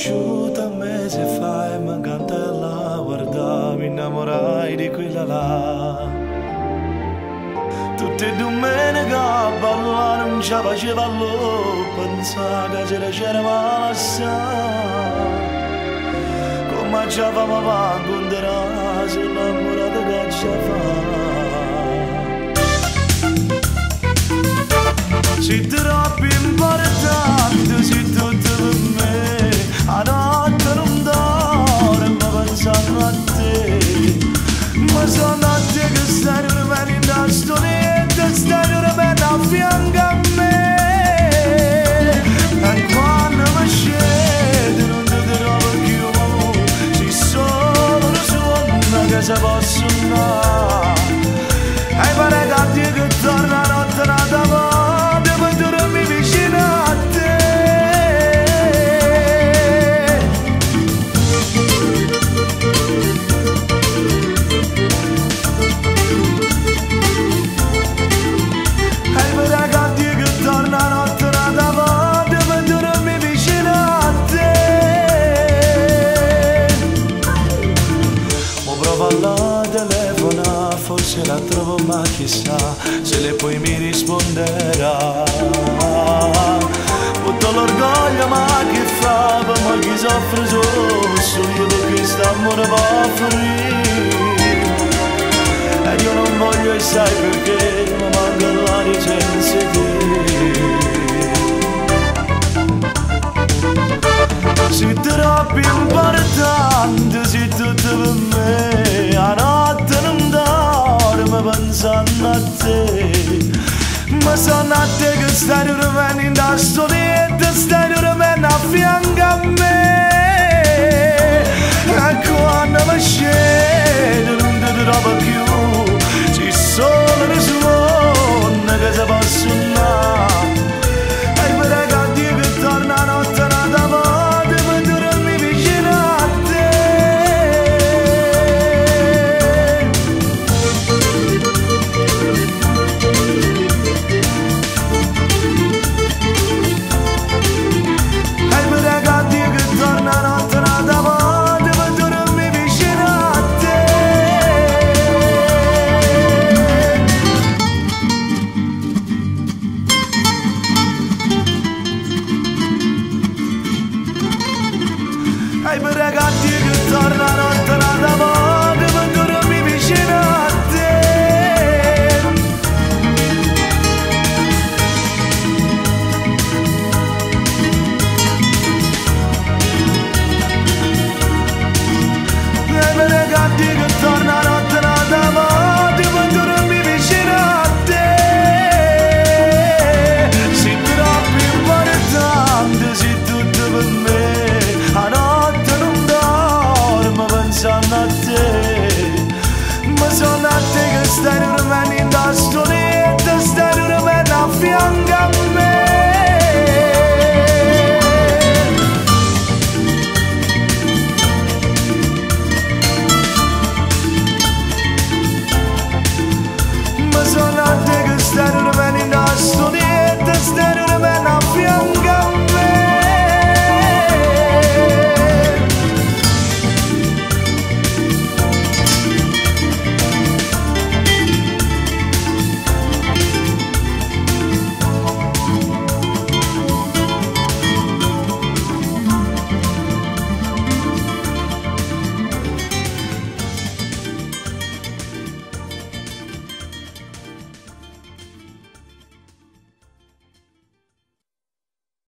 conosciuta un mese fa e mi incanta la guarda, mi innamorai di quella là. Tutte domeniche a ballare non ci faceva lo, pensava che c'era assai. Come ci avevamo avanti, sono innamorato che ci fa. Sei troppo importante, sei tutto per me. A notte non dormo pensando a te. Ma sono a te che stai rimanendo a stonetta, stai rimanendo a fianco a me. E quando mi scende non ti trovo più, sei solo una suona che si posso andare. E pare che a te che torna a notte nata morte, poi dormi vicino a te. Se la trovo ma chissà se le poi mi risponderà. Tutto l'orgoglio ma che fa, ma chi soffre solo io per questo amore va a finire. E io non voglio e sai perché mi manca l'aria senza te. Sei troppo importante, sei tutto per me. A notte non dormo pensando a te. Ma sono a te che stai rimanendo a stonetta, stai rimanendo a fianco a me. E quando mi scendo non ti trovo più, sei solo una suona che si posso andare. E per che Dio che torna a notte nata morte, per dormi vicino a te. Ai per ragazzi che tornano